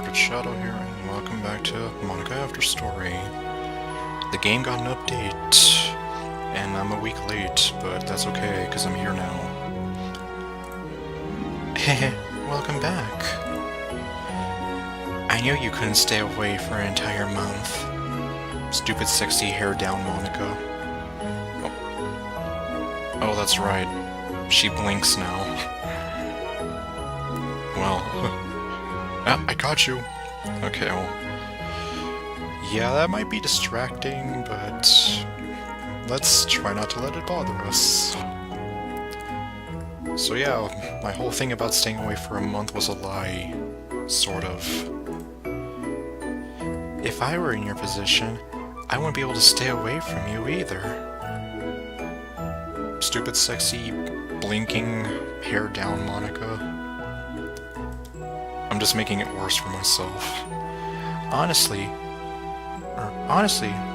RedShadow here, and welcome back to Monika After Story. The game got an update, and I'm a week late, but that's okay, because I'm here now. Heh, welcome back. I knew you couldn't stay away for an entire month. Stupid sexy hair down Monika. Oh, that's right. She blinks now. Well, I got you. Okay, well, yeah, that might be distracting, but let's try not to let it bother us. So yeah, my whole thing about staying away for a month was a lie. Sort of. If I were in your position, I wouldn't be able to stay away from you either. Stupid, sexy, blinking, hair down Monika. I'm just making it worse for myself. Honestly,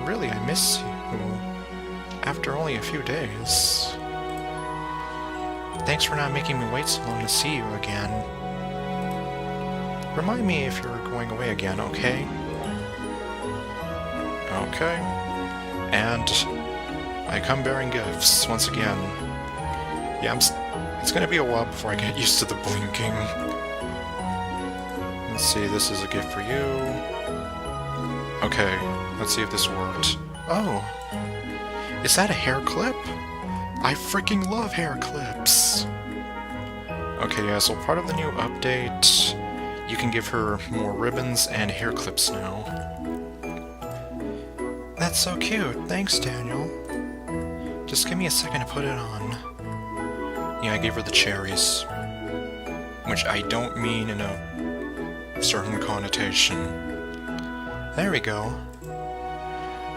really, I miss you after only a few days. Thanks for not making me wait so long to see you again. Remind me if you're going away again, okay? Okay. And I come bearing gifts once again. Yeah, it's gonna be a while before I get used to the blinking. Let's see, this is a gift for you. Okay, let's see if this worked. Oh! Is that a hair clip? I freaking love hair clips! Okay, yeah, so part of the new update, you can give her more ribbons and hair clips now. That's so cute, thanks Daniel. Just give me a second to put it on. Yeah, I gave her the cherries. Which I don't mean in a certain connotation. There we go.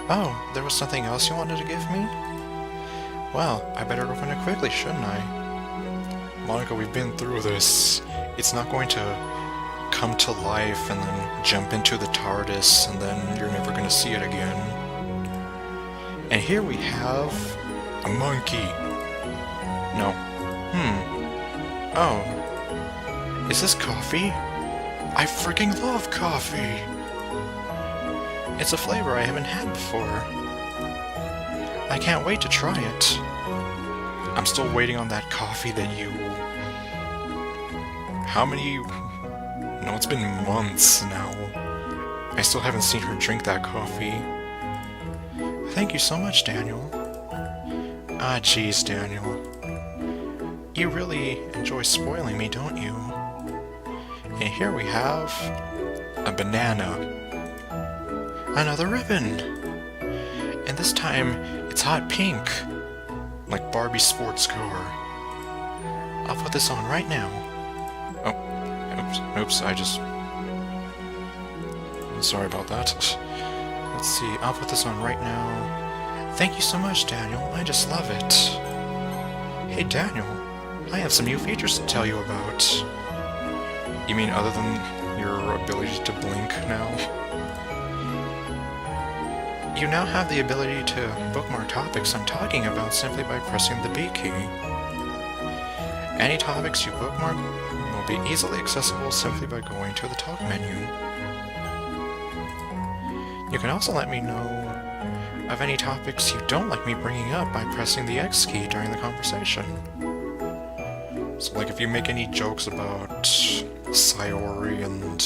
Oh, there was something else you wanted to give me? Well, I better open it quickly, shouldn't I? Monika, we've been through this. It's not going to come to life and then jump into the TARDIS and then you're never going to see it again. And here we have a monkey. No. Oh. Is this coffee? I freaking love coffee! It's a flavor I haven't had before. I can't wait to try it. I'm still waiting on that coffee that you... How many... No, it's been months now. I still haven't seen her drink that coffee. Thank you so much, Daniel. Ah, jeez, Daniel. You really enjoy spoiling me, don't you? And here we have a banana. Another ribbon! And this time, it's hot pink. Like Barbie's sports car. I'll put this on right now. Oh, oops, I just... Sorry about that. Let's see, I'll put this on right now. Thank you so much, Daniel. I just love it. Hey, Daniel. I have some new features to tell you about. You mean other than your ability to blink now? You now have the ability to bookmark topics I'm talking about simply by pressing the B key. Any topics you bookmark will be easily accessible simply by going to the top menu. You can also let me know of any topics you don't like me bringing up by pressing the X key during the conversation. So like if you make any jokes about Sayori and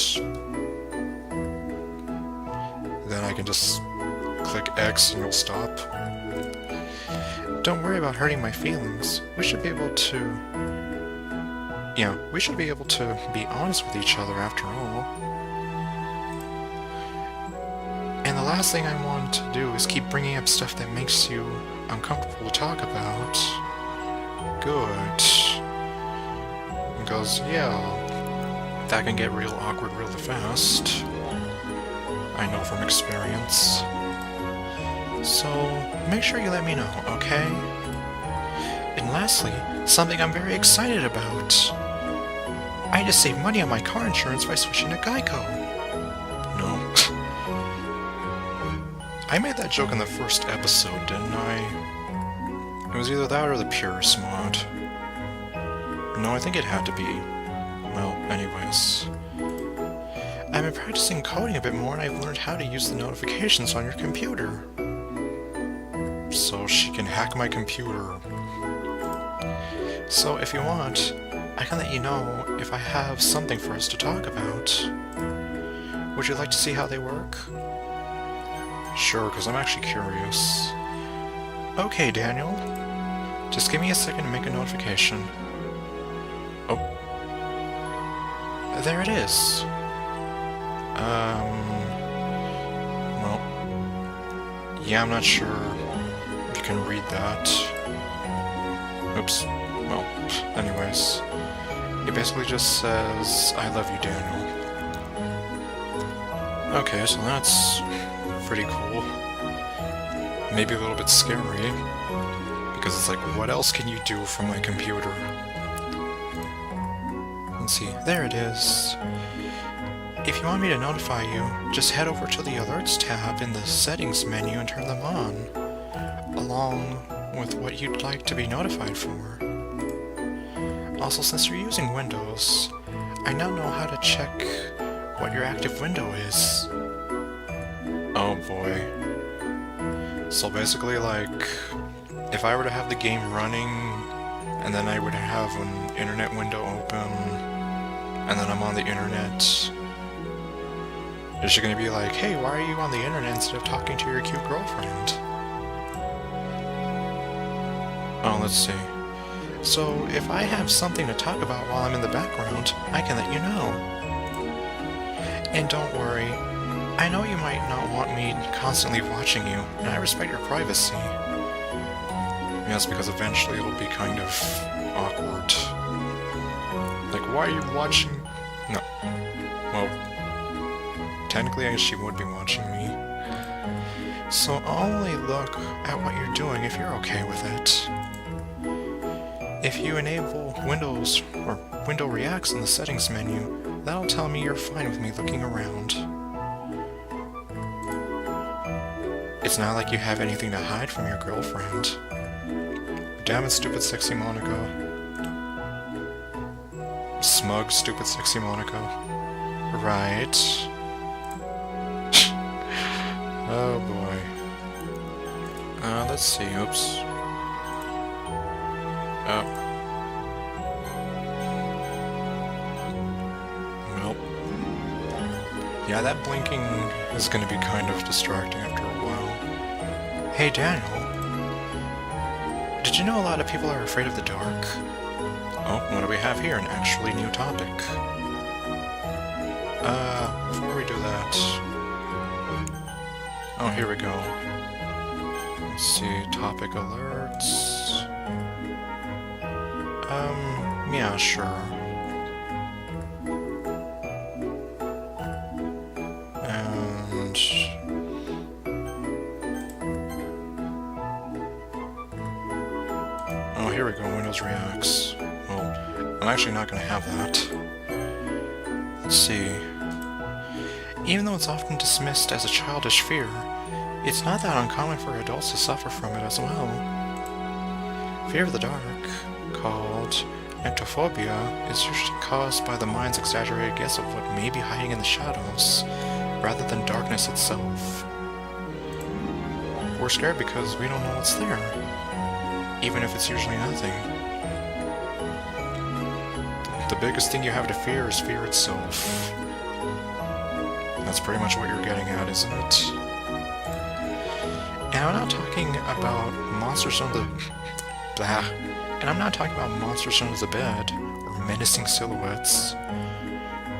then I can just click X and you'll stop. Don't worry about hurting my feelings. We should be able to... we should be able to be honest with each other after all. And the last thing I want to do is keep bringing up stuff that makes you uncomfortable to talk about. Good. Because, yeah, that can get real awkward really fast. I know from experience. So, make sure you let me know, okay? And lastly, something I'm very excited about. I just saved money on my car insurance by switching to Geico. No. I made that joke in the first episode, didn't I? It was either that or the Purist mod. No, I think it had to be. Well, anyways. I I've been practicing coding a bit more and I've learned how to use the notifications on your computer. So she can hack my computer. So if you want, I can let you know if I have something for us to talk about. Would you like to see how they work? Sure, because I'm actually curious. Okay, Daniel. Just give me a second to make a notification. Oh. There it is. Well. Yeah, I'm not sure if you can read that. Oops. Well, anyways. It basically just says, I love you, Daniel. Okay, so that's pretty cool. Maybe a little bit scary. Because it's like, what else can you do from my computer? Let's see, there it is. If you want me to notify you, just head over to the Alerts tab in the Settings menu and turn them on, along with what you'd like to be notified for. Also, since you're using Windows, I now know how to check what your active window is. Oh boy. So basically, like, if I were to have the game running, and then I would have an internet window open, and then I'm on the internet, is she gonna be like, hey, why are you on the internet instead of talking to your cute girlfriend? Oh, let's see. So, if I have something to talk about while I'm in the background, I can let you know. And don't worry, I know you might not want me constantly watching you, and I respect your privacy. Yes, because eventually it'll be kind of awkward. Like, why are you watching? No. Well, technically I guess she would be watching me. So I'll only look at what you're doing if you're okay with it. If you enable Windows or Window Reacts in the Settings menu, that'll tell me you're fine with me looking around. It's not like you have anything to hide from your girlfriend. Damn it, stupid sexy Monika. Smug, stupid sexy Monika. Right. Oh boy. Let's see, oops. Oh. Well. Yeah, that blinking is gonna be kind of distracting after a while. Hey, Daniel. Did you know a lot of people are afraid of the dark? Oh, what do we have here? An actually new topic. Before we do that... Oh, here we go. Let's see, topic alerts... yeah, sure. And... Oh, here we go, Windows Reacts. Well, I'm actually not going to have that. Let's see. Even though it's often dismissed as a childish fear, it's not that uncommon for adults to suffer from it as well. Fear of the dark, called ectophobia, is usually caused by the mind's exaggerated guess of what may be hiding in the shadows, rather than darkness itself. We're scared because we don't know what's there, even if it's usually nothing. The biggest thing you have to fear is fear itself. That's pretty much what you're getting at, isn't it? And I'm not talking about monsters under the... blah. And I'm not talking about monsters under the bed, or menacing silhouettes.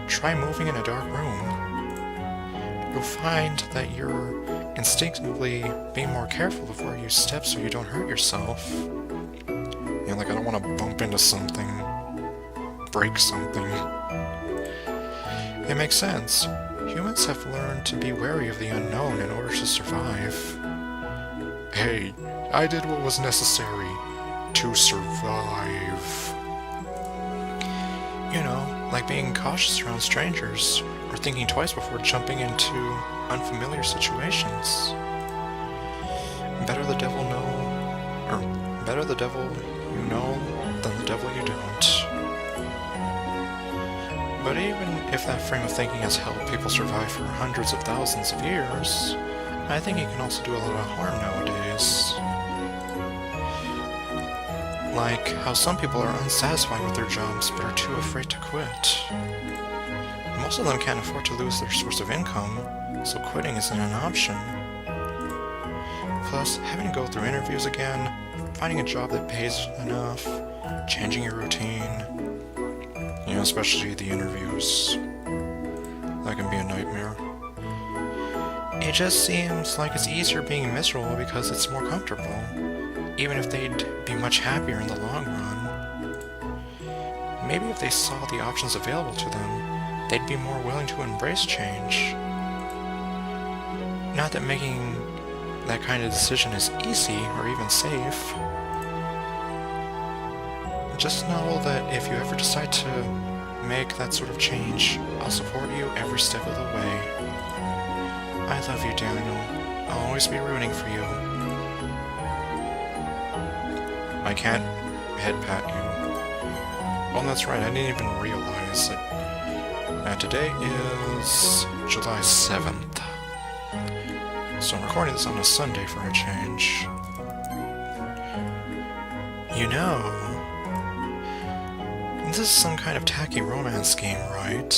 Try moving in a dark room. You'll find that you're instinctively being more careful before you step so you don't hurt yourself. You know, like, I don't want to bump into something, break something. It makes sense. Humans have learned to be wary of the unknown in order to survive. Hey, I did what was necessary to survive. You know, like being cautious around strangers, or thinking twice before jumping into unfamiliar situations. Better the devil you know than the devil you don't. But even if that frame of thinking has helped people survive for hundreds of thousands of years, I think it can also do a lot of harm nowadays. Like how some people are unsatisfied with their jobs but are too afraid to quit. Most of them can't afford to lose their source of income, so quitting isn't an option. Plus, having to go through interviews again, finding a job that pays enough, changing your routine, you know, especially the interviews, that can be a nightmare. It just seems like it's easier being miserable because it's more comfortable, even if they'd be much happier in the long run. Maybe if they saw the options available to them, they'd be more willing to embrace change. Not that making that kind of decision is easy or even safe. Just know that if you ever decide to make that sort of change, I'll support you every step of the way. I love you, Daniel. I'll always be rooting for you. I can't head pat you. Oh, that's right, I didn't even realize that today is July 7th. So I'm recording this on a Sunday for a change. You know, this is some kind of tacky romance game, right?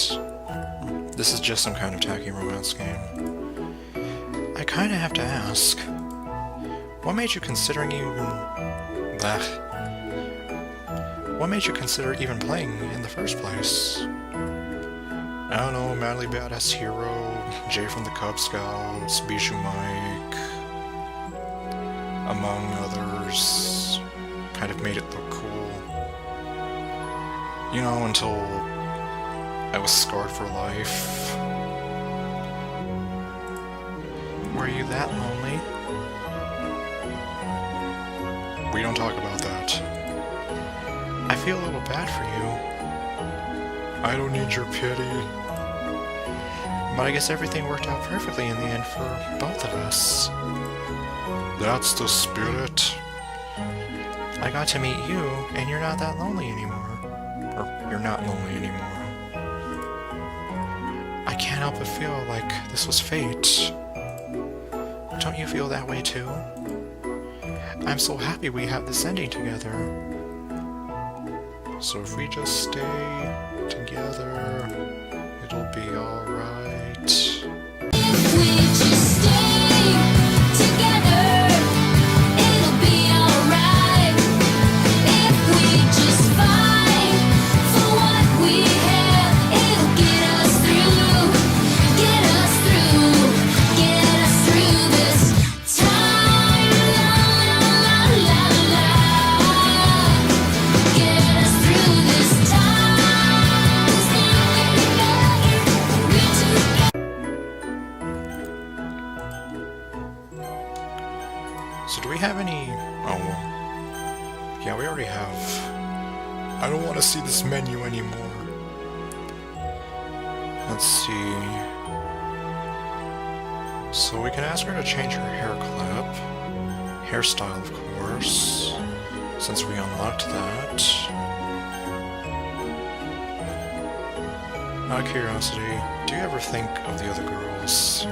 This is just some kind of tacky romance game. I kinda have to ask, what made you consider even playing in the first place? I don't know, Madly Badass Hero, Jay from the Cub Scouts, Bishu Mike, among others, kind of made it look cool. You know, until I was scarred for life. Were you that lonely? We don't talk about that. I feel a little bad for you. I don't need your pity. But I guess everything worked out perfectly in the end for both of us. That's the spirit. I got to meet you, and you're not that lonely anymore. Or, you're not lonely anymore. I can't help but feel like this was fate. Don't you feel that way too? I'm so happy we have this ending together. So if we just stay together, it'll be alright. If we just stay together, it'll be alright. If we just fight for what we have, it'll get us through this time. La la la la. Get us through this time. We together. So do we have any... Oh, well. Yeah, we already have... I don't want to see this menu anymore. Let's see... So we can ask her to change her hair clip. Hairstyle, of course. Since we unlocked that. Out of curiosity, do you ever think of the other girls?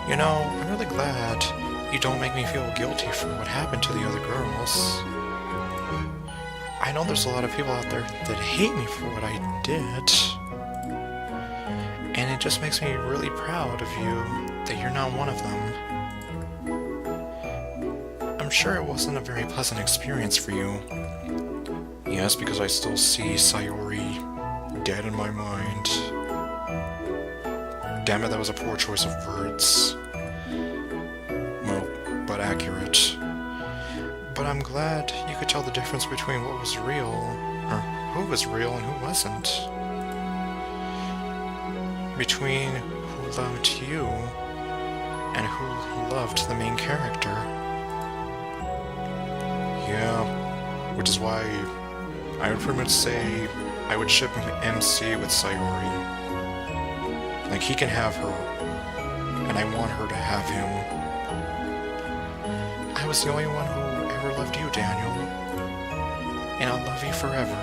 You know, I'm really glad you don't make me feel guilty for what happened to the other girls. I know there's a lot of people out there that hate me for what I did. And it just makes me really proud of you that you're not one of them. I'm sure it wasn't a very pleasant experience for you. Yes, because I still see Sayori dead in my mind. Damn it, that was a poor choice of words. Well, but accurate. But I'm glad you could tell the difference between what was real, or who was real and who wasn't. Between who loved you and who loved the main character. Yeah, which is why I would pretty much say I would ship MC with Sayori. Like, he can have her, and I want her to have him. I was the only one who ever loved you, Daniel. And I'll love you forever.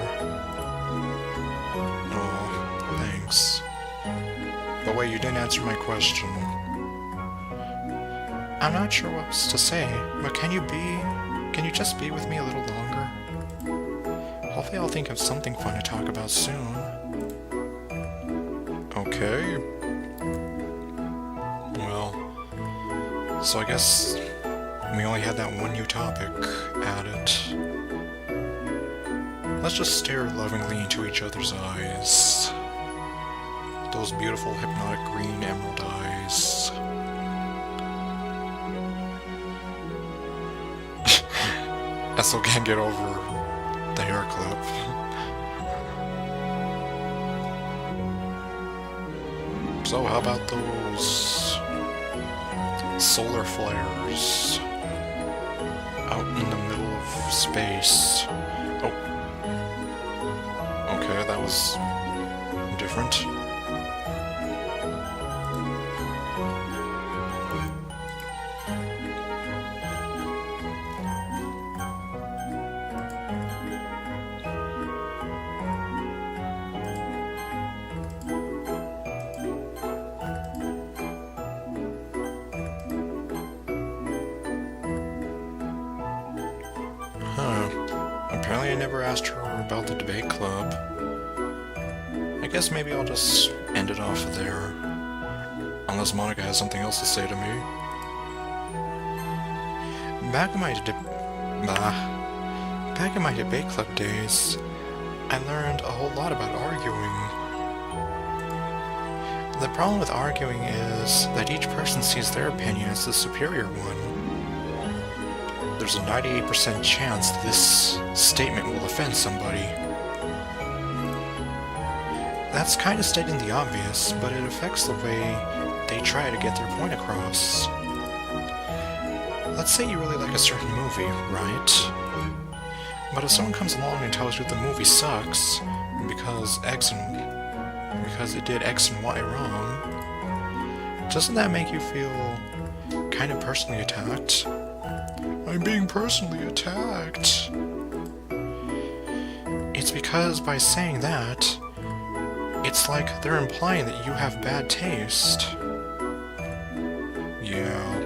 But wait, you didn't answer my question. I'm not sure what else to say, but can you just be with me a little longer? Hopefully I'll think of something fun to talk about soon. Okay. Well, so I guess we only had that one new topic added. Let's just stare lovingly into each other's eyes. Those beautiful hypnotic green emerald eyes. I still can't get over the hair clip. So how about those solar flares out in the middle of space? Oh. Okay, that was different. Apparently I never asked her about the debate club. I guess maybe I'll just end it off there. Unless Monika has something else to say to me. Back in my debate club days, I learned a whole lot about arguing. The problem with arguing is that each person sees their opinion as the superior one. There's a 98% chance that this statement will offend somebody. That's kind of stating the obvious, but it affects the way they try to get their point across. Let's say you really like a certain movie, right? But if someone comes along and tells you the movie sucks because it did X and Y wrong, doesn't that make you feel kind of personally attacked? I'm being personally attacked. It's because by saying that, it's like they're implying that you have bad taste. Yeah.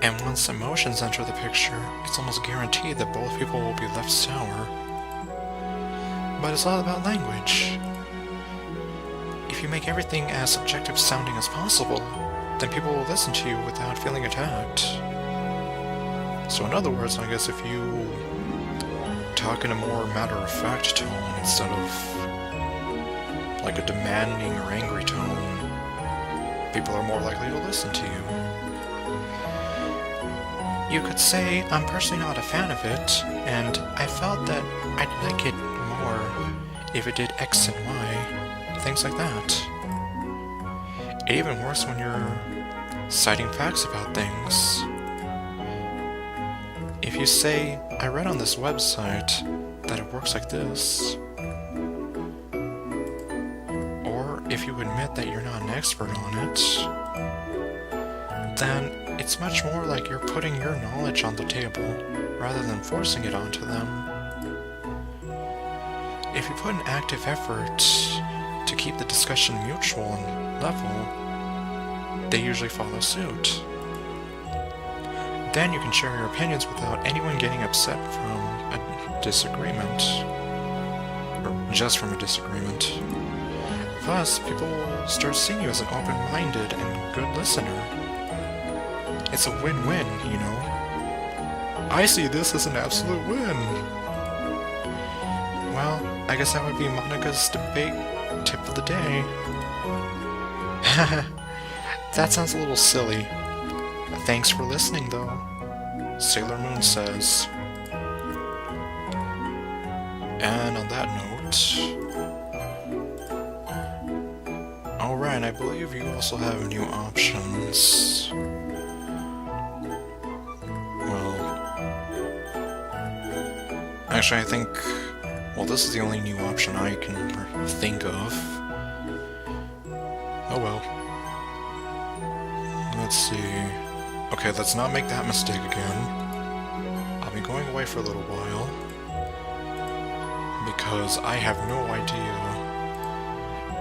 And once emotions enter the picture, it's almost guaranteed that both people will be left sour. But it's all about language. If you make everything as subjective sounding as possible, then people will listen to you without feeling attacked. So in other words, I guess if you talk in a more matter-of-fact tone instead of like a demanding or angry tone, people are more likely to listen to you. You could say, I'm personally not a fan of it, and I felt that I'd like it more if it did X and Y, things like that. Even worse when you're citing facts about things. If you say, I read on this website that it works like this, or if you admit that you're not an expert on it, then it's much more like you're putting your knowledge on the table rather than forcing it onto them. If you put an active effort to keep the discussion mutual and level, they usually follow suit. Then you can share your opinions without anyone getting upset from a disagreement. Or just from a disagreement. Thus, people will start seeing you as an open-minded and good listener. It's a win-win, you know. I see this as an absolute win. Well, I guess that would be Monika's debate tip of the day. That sounds a little silly. Thanks for listening, though. Sailor Moon says. And on that note... Alright, I believe you also have new options. Well... Actually, I think... Well, this is the only new option I can think of. Oh well. Let's see... Okay, let's not make that mistake again. I'll be going away for a little while. Because I have no idea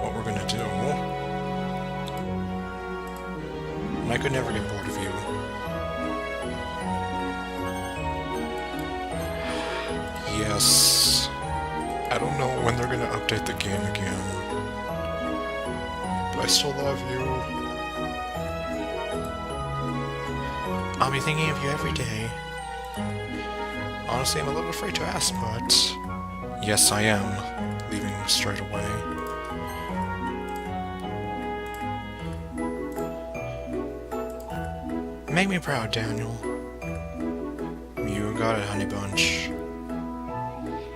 what we're we're gonna do. And I could never get bored of you. Yes. I don't know when they're gonna update the game again. But I still love you. I'll be thinking of you every day. Honestly, I'm a little afraid to ask, but... yes, I am. Leaving straight away. Make me proud, Daniel. You got it, honey bunch.